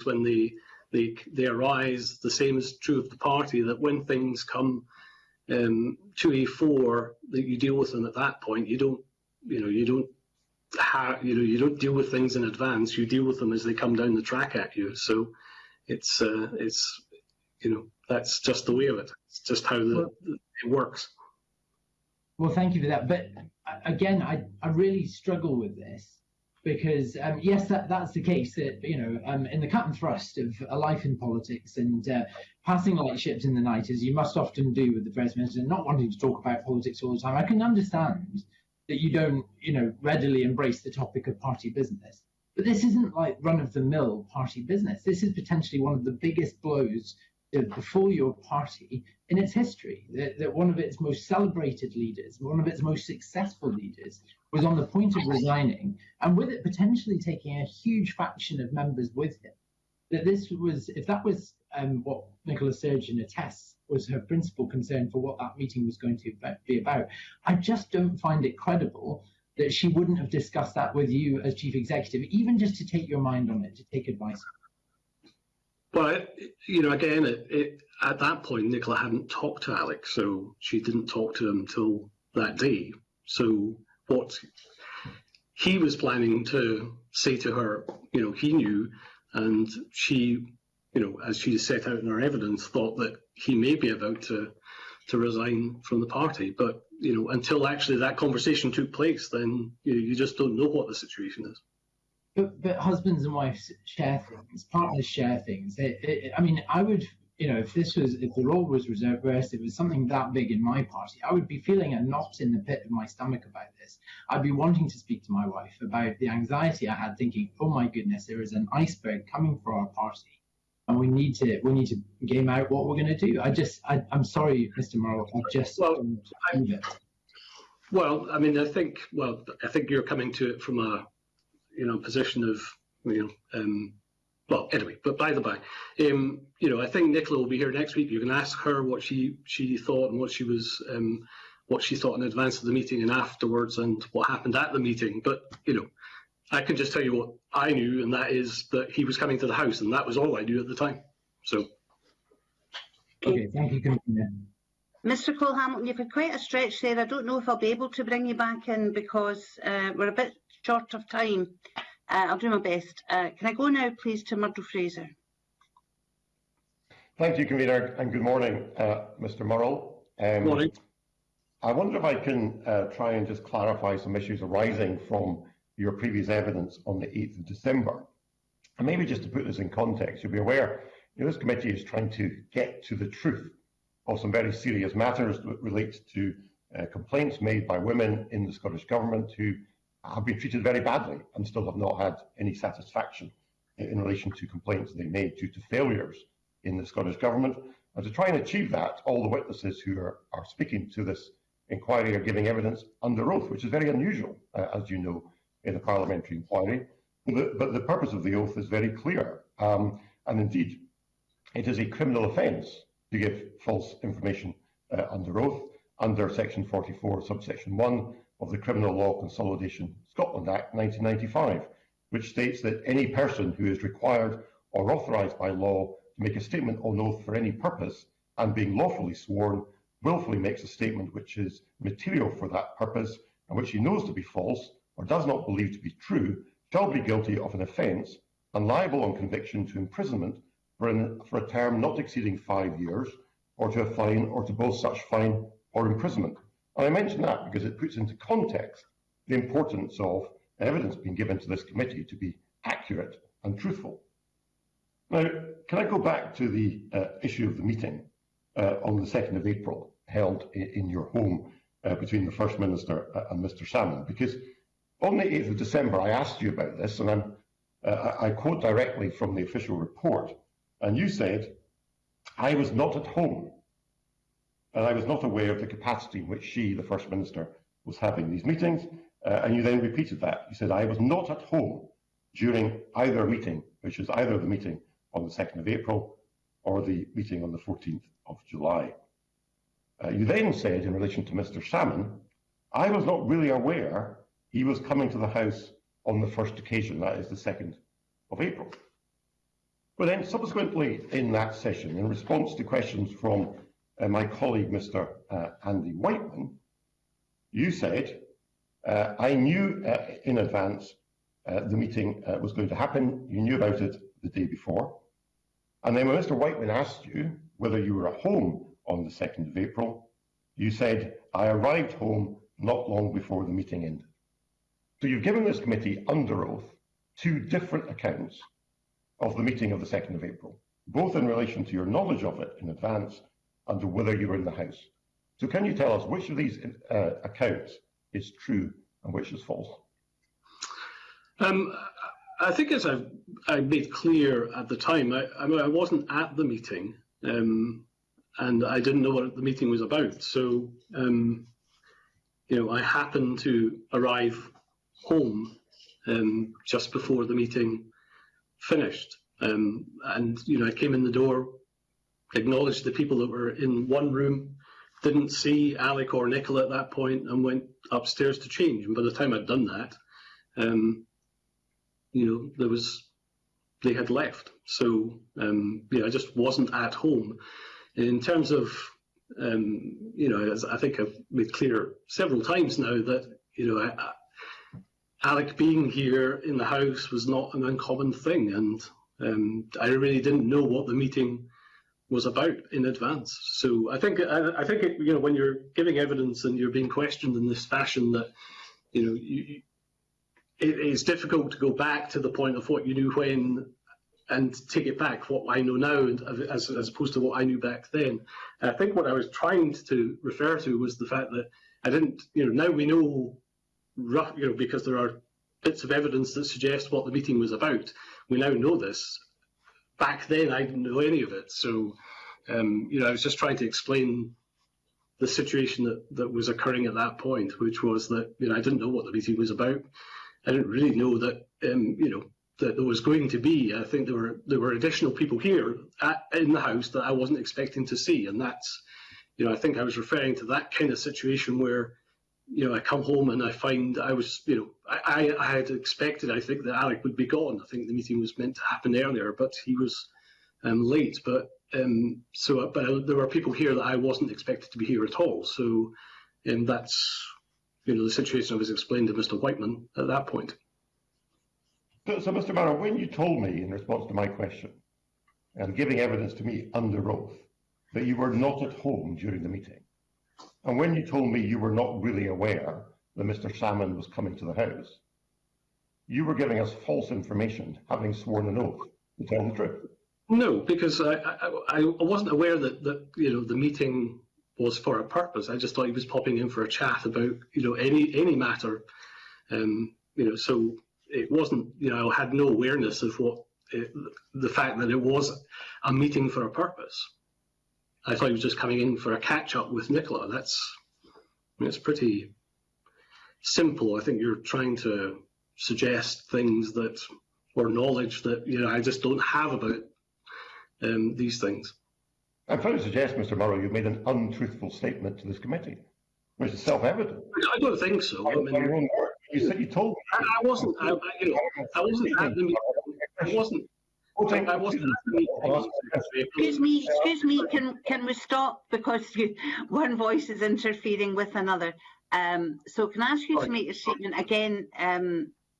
when they arise. The same is true of the party, that when things come to a fore, that you deal with them at that point. You don't deal with things in advance. You deal with them as they come down the track at you. So it's that's just the way of it. It's just how it works. Well, thank you for that. But again, I really struggle with this because yes, that's the case. That in the cut and thrust of a life in politics and passing like ships in the night, as you must often do with the First Minister, not wanting to talk about politics all the time. I can understand that you don't, readily embrace the topic of party business. But this isn't like run-of-the-mill party business. This is potentially one of the biggest blows to befall your party in its history. That one of its most celebrated leaders, one of its most successful leaders, was on the point of resigning, and with it potentially taking a huge faction of members with him. That this was, if that was what Nicola Sturgeon attests was her principal concern for what that meeting was going to be about, I just don't find it credible that she wouldn't have discussed that with you as chief executive, even just to take your mind on it, to take advice. Well, again, at that point, Nicola hadn't talked to Alex, so she didn't talk to him till that day. So what he was planning to say to her, he knew, and she, as she set out in her evidence, thought that he may be about to resign from the party. But, until actually that conversation took place, then you just don't know what the situation is. But husbands and wives share things, partners share things. I would, if the role was reversed, it was something that big in my party, I would be feeling a knot in the pit of my stomach about this. I'd be wanting to speak to my wife about the anxiety I had, thinking, oh my goodness, there is an iceberg coming for our party, and we need to game out what we're going to do. I'm sorry, Mr. Murrell, I just don't believe it. Well, I think you're coming to it from a position of, anyway, but by the by, I think Nicola will be here next week. You can ask her what she thought and what she thought in advance of the meeting and afterwards, and what happened at the meeting. But I can just tell you what I knew, and that is that he was coming to the house, and that was all I knew at the time. So. Okay, thank you, Commissioner. Mr. Cole-Hamilton, you've had quite a stretch there. I don't know if I'll be able to bring you back in because we're a bit short of time. I'll do my best. Can I go now, please, to Murdo Fraser? Thank you, Convener, and good morning, Mr. Murrell. Good morning. I wonder if I can try and just clarify some issues arising from your previous evidence on the 8th of December. And maybe just to put this in context, you'll be aware this committee is trying to get to the truth of some very serious matters that relate to complaints made by women in the Scottish Government who have been treated very badly and still have not had any satisfaction in relation to complaints they made due to failures in the Scottish Government. And to try and achieve that, all the witnesses who are speaking to this inquiry are giving evidence under oath, which is very unusual, as you know, in a parliamentary inquiry. But the purpose of the oath is very clear. And indeed, it is a criminal offence to give false information under oath under Section 44, subsection 1 of the Criminal Law Consolidation Scotland Act 1995, which states that any person who is required or authorised by law to make a statement on oath for any purpose and being lawfully sworn wilfully makes a statement which is material for that purpose and which he knows to be false or does not believe to be true shall be guilty of an offence and liable on conviction to imprisonment for a term not exceeding 5 years, or to a fine, or to both such fine or imprisonment. And I mention that because it puts into context the importance of evidence being given to this committee to be accurate and truthful. Now, can I go back to the issue of the meeting on the 2nd of April held in your home between the First Minister and Mr. Salmon? Because on the 8th of December, I asked you about this, and I quote directly from the official report, and you said, "I was not at home, and I was not aware of the capacity in which she, the First Minister, was having these meetings." And you then repeated that. You said, "I was not at home during either meeting," which is either the meeting on the 2nd of April or the meeting on the 14th of July. You then said, in relation to Mr. Salmon, "I was not really aware he was coming to the House on the first occasion," that is the 2nd of April. Well, then, subsequently in that session, in response to questions from my colleague, Mr. Andy Whiteman, you said, I knew in advance the meeting was going to happen. You knew about it the day before. And then when Mr. Whiteman asked you whether you were at home on the 2nd of April, you said, I arrived home not long before the meeting ended. So you've given this committee under oath 2 different accounts of the meeting of the 2nd of April, both in relation to your knowledge of it in advance and to whether you were in the House. So can you tell us which of these accounts is true and which is false? I think, as I made clear at the time, I wasn't at the meeting, and I didn't know what the meeting was about. So, I happened to arrive home just before the meeting finished, and I came in the door, acknowledged the people that were in one room, didn't see Alec or Nicola at that point, and went upstairs to change. And by the time I'd done that, they had left. So I just wasn't at home. In terms of as I think I've made clear several times now that Alec being here in the House was not an uncommon thing, and I really didn't know what the meeting was about in advance. So I think when you're giving evidence and you're being questioned in this fashion, that it's difficult to go back to the point of what you knew when and take it back what I know now as opposed to what I knew back then. And I think what I was trying to refer to was the fact that I didn't, now we know because there are bits of evidence that suggest what the meeting was about. We now know this. Back then, I didn't know any of it. So, I was just trying to explain the situation that was occurring at that point, which was that, I didn't know what the meeting was about. I didn't really know that, that there was going to be. I think there were additional people here in the House that I wasn't expecting to see. And that's, I think I was referring to that kind of situation where, I come home and I find I was, I had expected, I think, that Alec would be gone. I think the meeting was meant to happen earlier, but he was late. But there were people here that I wasn't expected to be here at all. So that's, the situation I was explained to Mr. Whiteman at that point. So Mr. Murrell, when you told me in response to my question and giving evidence to me under oath that you were not at home during the meeting, and when you told me you were not really aware that Mr. Salmon was coming to the House, you were giving us false information, having sworn an oath to tell the truth. No, because I wasn't aware that the meeting was for a purpose. I just thought he was popping in for a chat about any matter, so it wasn't. I had no awareness of the fact that it was a meeting for a purpose. I thought he was just coming in for a catch-up with Nicola. It's pretty simple. I think you're trying to suggest things or knowledge that I just don't have about these things. I'm trying to suggest, Mr. Murrell, you've made an untruthful statement to this committee, which is self-evident. I don't think so. You said you told me. I wasn't. I wasn't at the meeting. I wasn't. I wasn't at the meeting. Excuse me. Can we stop, because one voice is interfering with another? So can I ask you to make your statement again,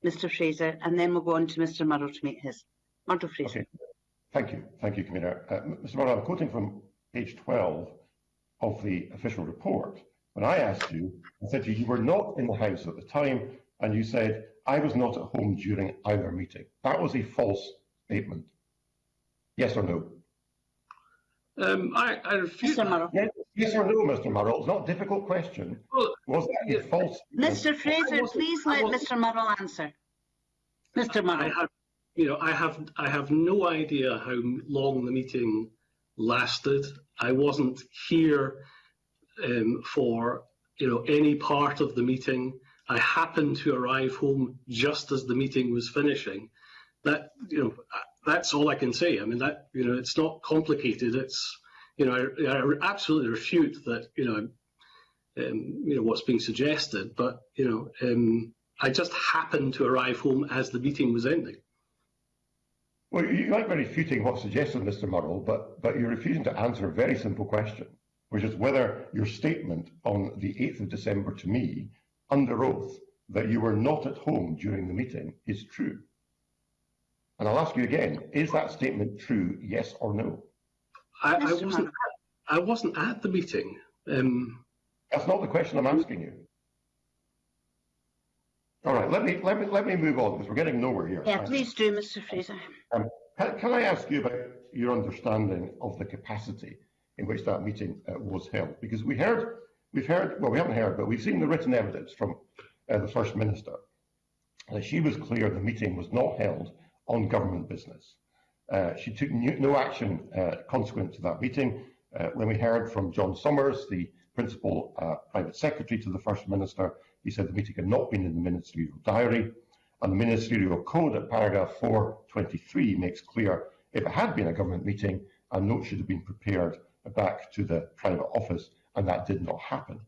Mr. Fraser, and then we'll go on to Mr. Murdo to make his. Murdo Fraser. Okay. Thank you, Commissioner. Mr. Murrell, I'm quoting from page 12 of the official report. When I asked you, I said to you, you were not in the House at the time, and you said, I was not at home during either meeting. That was a false statement. Yes or no? I refuse. Yes or no, Mr. Murrell? It's not a difficult question. Well, was that a false statement? Mr. Fraser, please let Mr. Murrell answer. Mr. Murrell. I have no idea how long the meeting lasted. I wasn't here for any part of the meeting. I happened to arrive home just as the meeting was finishing. That's all I can say. I mean, it's not complicated. It's I absolutely refute that what's being suggested. But I just happened to arrive home as the meeting was ending. Well, you might be refuting what's suggested, Mr. Murrell, but you're refusing to answer a very simple question, which is whether your statement on the 8th of December to me, under oath, that you were not at home during the meeting is true. And I'll ask you again, is that statement true, yes or no? I wasn't at the meeting. That's not the question I'm asking you. All right, let me move on, because we're getting nowhere here. Yeah, please do, Mr. Fraser. Can I ask you about your understanding of the capacity in which that meeting was held? Because we haven't heard, but we've seen the written evidence from the First Minister. She was clear the meeting was not held on government business. She took no action consequent to that meeting. When we heard from John Summers, the Principal Private Secretary to the First Minister, he said the meeting had not been in the ministerial diary, and the ministerial code at paragraph 423 makes clear if it had been a government meeting, a note should have been prepared back to the private office, and that did not happen.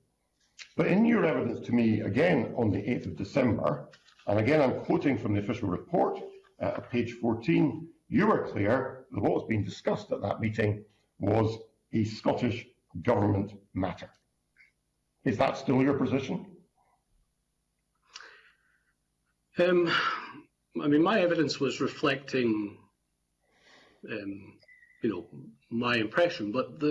But in your evidence to me, again on the 8th of December, and again I'm quoting from the official report at page 14, you were clear that what was being discussed at that meeting was a Scottish government matter. Is that still your position? I mean, my evidence was reflecting, my impression, but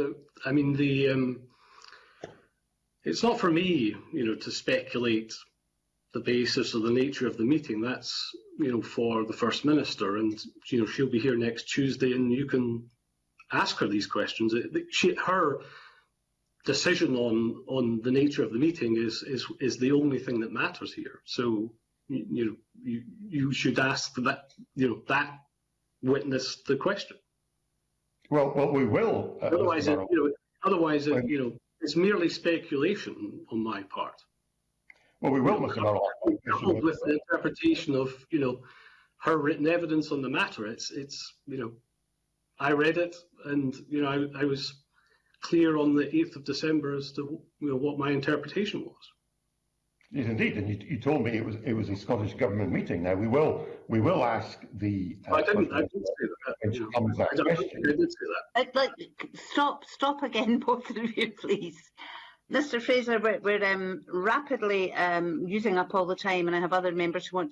it's not for me, to speculate the basis or the nature of the meeting. That's, for the First Minister, and she'll be here next Tuesday, and you can ask her these questions. Her decision on the nature of the meeting is the only thing that matters here. So you should ask that witness the question. Well, we will. Otherwise, it's merely speculation on my part. Well, we will, Mr. Murrell. Coupled with the interpretation of her written evidence on the matter, it's I read it, and I was clear on the 8th of December as to what my interpretation was. Yes, indeed, and you told me it was a Scottish government meeting. Now we will ask the. I didn't say that. I did say that. Stop again, both of you, please. Mr. Fraser, we're rapidly using up all the time, and I have other members who want